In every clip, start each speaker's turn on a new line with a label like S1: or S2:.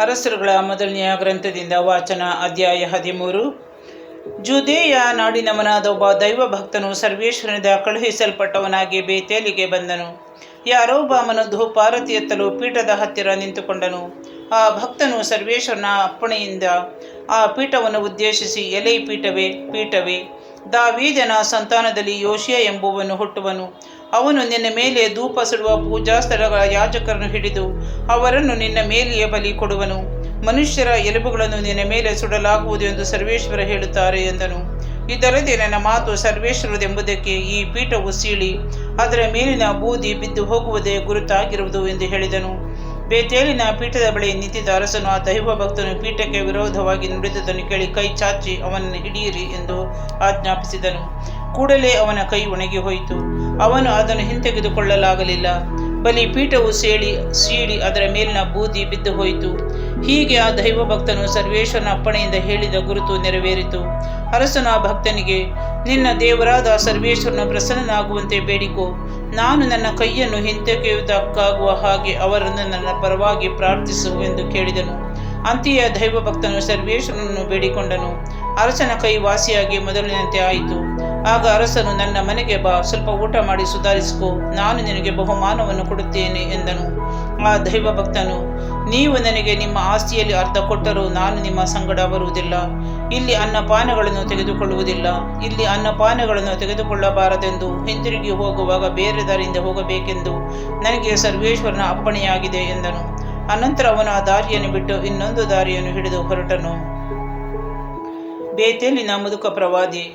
S1: ಅರಸರುಗಳ ಮೊದಲನೆಯ ಗ್ರಂಥದಿಂದ ವಾಚನ. ಅಧ್ಯಾಯ 13. ಜುದೇಯ ನಾಡಿನವನಾದ ಒಬ್ಬ ದೈವ ಭಕ್ತನು ಸರ್ವೇಶ್ವರನಿಂದ ಕಳುಹಿಸಲ್ಪಟ್ಟವನಾಗಿ ಬೇತೇಲಿಗೆ ಬಂದನು. ಯಾರೊಬ್ಬಾಮನು ಧೂಪಾರತಿ ಎತ್ತಲು ಪೀಠದ ಹತ್ತಿರ ನಿಂತುಕೊಂಡನು. ಆ ಭಕ್ತನು ಸರ್ವೇಶ್ವರನ ಅಪ್ಪಣೆಯಿಂದ ಆ ಪೀಠವನ್ನು ಉದ್ದೇಶಿಸಿ, ಎಲೈ ಪೀಠವೇ, ಪೀಠವೇ, ದಾವೀದನ ಸಂತಾನದಲ್ಲಿ ಯೋಷಿಯ ಎಂಬುವನು ಹುಟ್ಟುವನು. ಅವನು ನಿನ್ನ ಮೇಲೆ ಧೂಪ ಸುಡುವ ಪೂಜಾ ಸ್ಥಳಗಳ ಯಾಜಕರನ್ನು ಹಿಡಿದು ಅವರನ್ನು ನಿನ್ನ ಮೇಲೆಯೇ ಬಲಿ ಕೊಡುವನು. ಮನುಷ್ಯರ ಎಲುಬುಗಳನ್ನು ನಿನ್ನ ಮೇಲೆ ಸುಡಲಾಗುವುದು ಎಂದು ಸರ್ವೇಶ್ವರ ಹೇಳುತ್ತಾರೆ ಎಂದನು. ಇದಲ್ಲದೆ ನನ್ನ ಮಾತು ಸರ್ವೇಶ್ವರದೆಂಬುದಕ್ಕೆ ಈ ಪೀಠವು ಸೀಳಿ ಅದರ ಮೇಲಿನ ಬೂದಿ ಬಿದ್ದು ಹೋಗುವುದೇ ಗುರುತಾಗಿರುವುದು ಎಂದು ಹೇಳಿದನು. ಬೇತೇಲಿನ ಪೀಠದ ಬಳಿ ನಿಂತಿದ್ದ ಅರಸನು ಆ ದೈವ ಭಕ್ತನು ಪೀಠಕ್ಕೆ ವಿರೋಧವಾಗಿ ನುಡಿದುದನ್ನು ಕೇಳಿ ಕೈ ಚಾಚಿ ಅವನನ್ನು ಹಿಡಿಯಿರಿ ಎಂದು ಆಜ್ಞಾಪಿಸಿದನು. ಕೂಡಲೇ ಅವನ ಕೈ ಒಣಗಿ ಹೋಯಿತು. ಅವನು ಅದನ್ನು ಹಿಂತೆಗೆದುಕೊಳ್ಳಲಾಗಲಿಲ್ಲ. ಬಲಿ ಪೀಠವು ಸೀಳಿ ಅದರ ಮೇಲಿನ ಬೂದಿ ಬಿದ್ದು ಹೋಯಿತು. ಹೀಗೆ ಆ ದೈವ ಭಕ್ತನು ಸರ್ವೇಶ್ವರನ ಅಪ್ಪಣೆಯಿಂದ ಹೇಳಿದ ಗುರುತು ನೆರವೇರಿತು. ಅರಸನು ಆ ಭಕ್ತನಿಗೆ, ನಿನ್ನ ದೇವರಾದ ಸರ್ವೇಶ್ವರನ ಪ್ರಸನ್ನನಾಗುವಂತೆ ಬೇಡಿಕೋ. ನಾನು ನನ್ನ ಕೈಯನ್ನು ಹಿಂತೆಗೆಯುವುದಕ್ಕಾಗುವ ಹಾಗೆ ಅವರನ್ನು ನನ್ನ ಪರವಾಗಿ ಪ್ರಾರ್ಥಿಸು ಎಂದು ಕೇಳಿದನು. ಅಂತೆಯೇ ದೈವ ಭಕ್ತನು ಸರ್ವೇಶ್ವರನನ್ನು ಬೇಡಿಕೊಂಡನು. ಅರಸನ ಕೈ ವಾಸಿಯಾಗಿ ಮೊದಲಿನಂತೆ ಆಯಿತು. ಆಗ ಅರಸನು, ನನ್ನ ಮನೆಗೆ ಬಾ, ಸ್ವಲ್ಪ ಊಟ ಮಾಡಿ ಸುಧಾರಿಸಿಕೋ, ನಾನು ನಿನಗೆ ಬಹುಮಾನವನ್ನು ಕೊಡುತ್ತೇನೆ ಎಂದನು. ಆ ದೈವ ಭಕ್ತನು, ನೀವು ನನಗೆ ನಿಮ್ಮ ಆಸ್ತಿಯಲ್ಲಿ ಅರ್ಧ ಕೊಟ್ಟರೂ ನಾನು ನಿಮ್ಮ ಸಂಗಡ ಬರುವುದಿಲ್ಲ. ಇಲ್ಲಿ ಅನ್ನಪಾನಗಳನ್ನು ತೆಗೆದುಕೊಳ್ಳಬಾರದೆಂದು, ಹಿಂದಿರುಗಿ ಹೋಗುವಾಗ ಬೇರೆ ದಾರಿಯಿಂದ ಹೋಗಬೇಕೆಂದು ನನಗೆ ಸರ್ವೇಶ್ವರನ ಅಪ್ಪಣೆಯಾಗಿದೆ ಎಂದನು. ಅನಂತರ ಅವನು ಆ ದಾರಿಯನ್ನು ಬಿಟ್ಟು ಇನ್ನೊಂದು ದಾರಿಯನ್ನು ಹಿಡಿದು ಹೊರಟನು. ಬೇತೇಲಿನ ಮುದುಕ ಪ್ರವಾದಿ.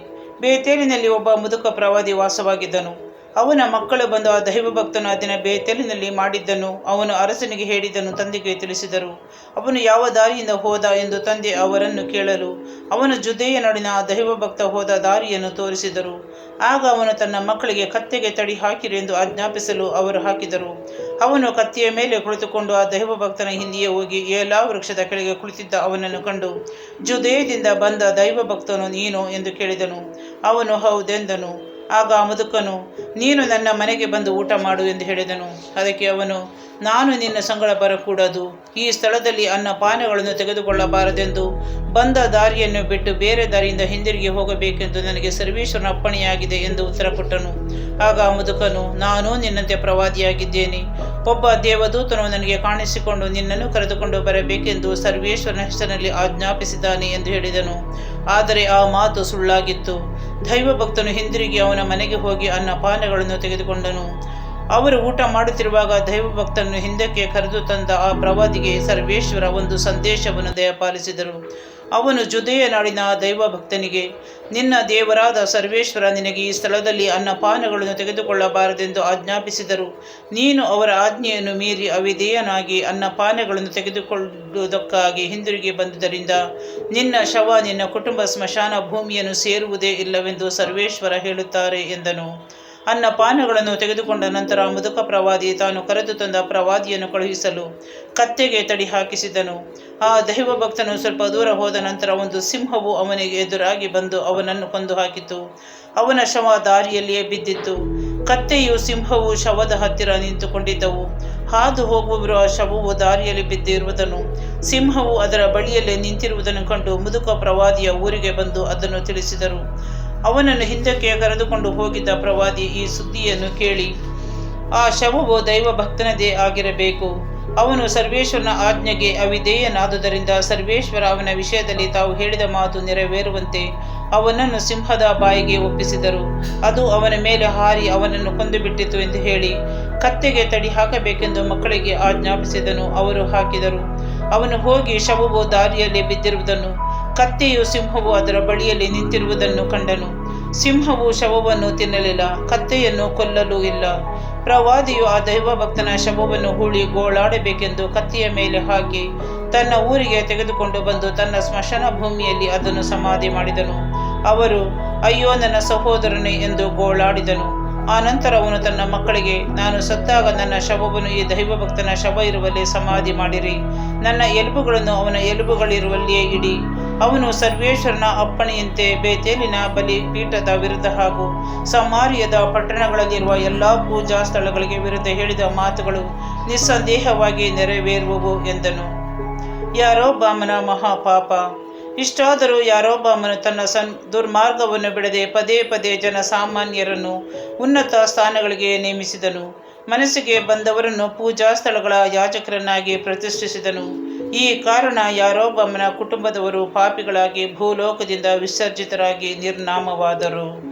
S1: ಬೇತೇಲಿನಲ್ಲಿ ಒಬ್ಬ ಮುದುಕ ಪ್ರವಾದಿ ವಾಸವಾಗಿದ್ದನು. ಅವನ ಮಕ್ಕಳು ಬಂದು ಆ ದೈವ ಭಕ್ತನು ಆ ದಿನ ಬೇತೇಲಿನಲ್ಲಿ ಮಾಡಿದ್ದನು ಅವನು ಅರಸನಿಗೆ ಹೇಳಿದ್ದನು ತಂದೆಗೆ ತಿಳಿಸಿದರು. ಅವನು ಯಾವ ದಾರಿಯಿಂದ ಹೋದ ಎಂದು ತಂದೆ ಅವರನ್ನು ಕೇಳಲು ಅವನು ಜುದೇಯ ನಾಡಿನ ಆ ದೈವ ಭಕ್ತ ಹೋದ ದಾರಿಯನ್ನು ತೋರಿಸಿದರು. ಆಗ ಅವನು ತನ್ನ ಮಕ್ಕಳಿಗೆ ಕತ್ತೆಗೆ ತಡಿ ಹಾಕಿರಿ ಎಂದು ಆಜ್ಞಾಪಿಸಲು ಅವರು ಹಾಕಿದರು. ಅವನು ಕತ್ತೆಯ ಮೇಲೆ ಕುಳಿತುಕೊಂಡು ಆ ದೈವ ಭಕ್ತನ ಹಿಂದೆಯೇ ಹೋಗಿ ಏಲಾ ವೃಕ್ಷದ ಕೆಳಗೆ ಕುಳಿತಿದ್ದ ಅವನನ್ನು ಕಂಡು, ಜುದೇಯದಿಂದ ಬಂದ ದೈವ ಭಕ್ತನು ನೀನು ಎಂದು ಕೇಳಿದನು. ಅವನು ಹೌದೆಂದನು. ಆಗ ಆ ಮುದುಕನು, ನೀನು ನನ್ನ ಮನೆಗೆ ಬಂದು ಊಟ ಮಾಡು ಎಂದು ಹೇಳಿದನು. ಅದಕ್ಕೆ ಅವನು, ನಾನು ನಿನ್ನ ಸಂಗಡ ಬರಕೂಡದು. ಈ ಸ್ಥಳದಲ್ಲಿ ಅನ್ನಪಾನಗಳನ್ನು ತೆಗೆದುಕೊಳ್ಳಬಾರದೆಂದು, ಬಂದ ದಾರಿಯನ್ನು ಬಿಟ್ಟು ಬೇರೆ ದಾರಿಯಿಂದ ಹಿಂದಿರುಗಿ ಹೋಗಬೇಕೆಂದು ನನಗೆ ಸರ್ವೇಶ್ವರನ ಅಪ್ಪಣೆಯಾಗಿದೆ ಎಂದು ಉತ್ತರ ಕೊಟ್ಟನು. ಆಗ ಆ ಮುದುಕನು, ನಾನು ನಿನ್ನಂತೆ ಪ್ರವಾದಿಯಾಗಿದ್ದೇನೆ. ಒಬ್ಬ ದೇವದೂತನು ನನಗೆ ಕಾಣಿಸಿಕೊಂಡು ನಿನ್ನನ್ನು ಕರೆದುಕೊಂಡು ಬರಬೇಕೆಂದು ಸರ್ವೇಶ್ವರನ ಹೆಸರಿನಲ್ಲಿ ಆಜ್ಞಾಪಿಸಿದ್ದಾನೆ ಎಂದು ಹೇಳಿದನು. ಆದರೆ ಆ ಮಾತು ಸುಳ್ಳಾಗಿತ್ತು. ದೈವ ಭಕ್ತನು ಹಿಂದಿರುಗಿ ಅವನ ಮನೆಗೆ ಹೋಗಿ ಅನ್ನಪಾನಗಳನ್ನು ತೆಗೆದುಕೊಂಡನು. ಅವರು ಊಟ ಮಾಡುತ್ತಿರುವಾಗ ದೈವ ಭಕ್ತನನ್ನು ಹಿಂದಕ್ಕೆ ಕರೆದು ತಂದ ಆ ಪ್ರವಾದಿಗೆ ಸರ್ವೇಶ್ವರ ಒಂದು ಸಂದೇಶವನ್ನು ದಯಪಾಲಿಸಿದರು. ಅವನು ಜುದೇಯ ನಾಡಿನ ದೈವ ಭಕ್ತನಿಗೆ, ನಿನ್ನ ದೇವರಾದ ಸರ್ವೇಶ್ವರ ನಿನಗೆ ಈ ಸ್ಥಳದಲ್ಲಿ ಅನ್ನಪಾನಗಳನ್ನು ತೆಗೆದುಕೊಳ್ಳಬಾರದೆಂದು ಆಜ್ಞಾಪಿಸಿದರು. ನೀನು ಅವರ ಆಜ್ಞೆಯನ್ನು ಮೀರಿ ಅವಿಧೇಯನಾಗಿ ಅನ್ನಪಾನಗಳನ್ನು ತೆಗೆದುಕೊಳ್ಳುವುದಕ್ಕಾಗಿ ಹಿಂದಿರುಗಿ ಬಂದುದರಿಂದ ನಿನ್ನ ಶವ ನಿನ್ನ ಕುಟುಂಬ ಸ್ಮಶಾನ ಭೂಮಿಯನ್ನು ಸೇರುವುದೇ ಇಲ್ಲವೆಂದು ಸರ್ವೇಶ್ವರ ಹೇಳುತ್ತಾರೆ ಎಂದನು. ಅನ್ನಪಾನಗಳನ್ನು ತೆಗೆದುಕೊಂಡ ನಂತರ ಮುದುಕ ಪ್ರವಾದಿ ತಾನು ಕರೆದು ತಂದ ಪ್ರವಾದಿಯನ್ನು ಕಳುಹಿಸಲು ಕತ್ತೆಗೆ ತಡಿ ಹಾಕಿಸಿದನು. ಆ ದೈವ ಭಕ್ತನು ಸ್ವಲ್ಪ ದೂರ ಹೋದ ನಂತರ ಒಂದು ಸಿಂಹವು ಅವನಿಗೆ ಎದುರಾಗಿ ಬಂದು ಅವನನ್ನು ಕೊಂದು ಹಾಕಿತು. ಅವನ ಶವ ದಾರಿಯಲ್ಲಿಯೇ ಬಿದ್ದಿತ್ತು. ಕತ್ತೆಯು ಸಿಂಹವು ಶವದ ಹತ್ತಿರ ನಿಂತುಕೊಂಡಿದ್ದವು. ಹಾದು ಹೋಗುವವರು ಆ ಶವವು ದಾರಿಯಲ್ಲಿ ಬಿದ್ದಿರುವುದನ್ನು, ಸಿಂಹವು ಅದರ ಬಳಿಯಲ್ಲೇ ನಿಂತಿರುವುದನ್ನು ಕಂಡು ಮುದುಕ ಪ್ರವಾದಿಯ ಊರಿಗೆ ಬಂದು ಅದನ್ನು ತಿಳಿಸಿದರು. ಅವನನ್ನು ಹಿಂದಕ್ಕೆ ಕರೆದುಕೊಂಡು ಹೋಗಿದ್ದ ಪ್ರವಾದಿ ಈ ಸುದ್ದಿಯನ್ನು ಕೇಳಿ, ಆ ಶವವು ದೈವ ಭಕ್ತನದೇ ಆಗಿರಬೇಕು. ಅವನು ಸರ್ವೇಶ್ವರನ ಆಜ್ಞೆಗೆ ಅವಿಧೇಯನಾದುದರಿಂದ ಸರ್ವೇಶ್ವರ ಅವನ ವಿಷಯದಲ್ಲಿ ತಾವು ಹೇಳಿದ ಮಾತು ನೆರವೇರುವಂತೆ ಅವನನ್ನು ಸಿಂಹದ ಬಾಯಿಗೆ ಒಪ್ಪಿಸಿದರು. ಅದು ಅವನ ಮೇಲೆ ಹಾರಿ ಅವನನ್ನು ಕೊಂದು ಬಿಟ್ಟಿತು ಎಂದು ಹೇಳಿ ಕತ್ತೆಗೆ ತಡಿ ಹಾಕಬೇಕೆಂದು ಮಕ್ಕಳಿಗೆ ಆಜ್ಞಾಪಿಸಿದನು. ಅವರು ಹಾಕಿದರು. ಅವನು ಹೋಗಿ ಶವವು ದಾರಿಯಲ್ಲಿ ಬಿದ್ದಿರುವುದನ್ನು, ಕತ್ತೆಯು ಸಿಂಹವು ಅದರ ಬಳಿಯಲ್ಲಿ ನಿಂತಿರುವುದನ್ನು ಕಂಡನು. ಸಿಂಹವು ಶವವನ್ನು ತಿನ್ನಲಿಲ್ಲ, ಕತ್ತೆಯನ್ನು ಕೊಲ್ಲಲೂ ಇಲ್ಲ. ಪ್ರವಾದಿಯು ಆ ದೈವ ಭಕ್ತನ ಶವವನ್ನು ಹೂಳಿ ಗೋಳಾಡಬೇಕೆಂದು ಕತ್ತೆಯ ಮೇಲೆ ಹಾಕಿ ತನ್ನ ಊರಿಗೆ ತೆಗೆದುಕೊಂಡು ಬಂದು ತನ್ನ ಸ್ಮಶಾನ ಭೂಮಿಯಲ್ಲಿ ಅದನ್ನು ಸಮಾಧಿ ಮಾಡಿದನು. ಅವರು, ಅಯ್ಯೋ ನನ್ನ ಸಹೋದರನೇ ಎಂದು ಗೋಳಾಡಿದನು. ಆ ನಂತರ ಅವನು ತನ್ನ ಮಕ್ಕಳಿಗೆ, ನಾನು ಸತ್ತಾಗ ನನ್ನ ಶವವನ್ನು ಈ ದೈವ ಭಕ್ತನ ಶವ ಇರುವಲ್ಲೇ ಸಮಾಧಿ ಮಾಡಿರಿ. ನನ್ನ ಎಲುಬುಗಳನ್ನು ಅವನ ಎಲುಬುಗಳಿರುವಲ್ಲಿಯೇ ಇಡಿ. ಅವನು ಸರ್ವೇಶ್ವರನ ಅಪ್ಪಣೆಯಂತೆ ಬೇತೇಲಿನ ಬಲಿ ಪೀಠದ ವಿರುದ್ಧ ಹಾಗೂ ಸಮಾರ್ಯದ ಪಟ್ಟಣಗಳಲ್ಲಿರುವ ಎಲ್ಲ ಪೂಜಾ ಸ್ಥಳಗಳಿಗೆ ವಿರುದ್ಧ ಹೇಳಿದ ಮಾತುಗಳು ನಿಸ್ಸಂದೇಹವಾಗಿ ನೆರವೇರುವವು ಎಂದನು. ಯಾರೊಬ್ಬಾಮನ ಮಹಾಪಾಪ. ಇಷ್ಟಾದರೂ ಯಾರೊಬ್ಬಾಮನು ತನ್ನ ದುರ್ಮಾರ್ಗವನ್ನು ಬಿಡದೆ ಪದೇ ಪದೇ ಜನಸಾಮಾನ್ಯರನ್ನು ಉನ್ನತ ಸ್ಥಾನಗಳಿಗೆ ನೇಮಿಸಿದನು. ಮನಸ್ಸಿಗೆ ಬಂದವರನ್ನು ಪೂಜಾ ಸ್ಥಳಗಳ ಯಾಜಕರನ್ನಾಗಿ ಪ್ರತಿಷ್ಠಿಸಿದನು. ಈ ಕಾರಣ ಯಾರೊಬ್ಬಾಮನ ಕುಟುಂಬದವರು ಪಾಪಿಗಳಾಗಿ ಭೂಲೋಕದಿಂದ ವಿಸರ್ಜಿತರಾಗಿ ನಿರ್ನಾಮವಾದರು.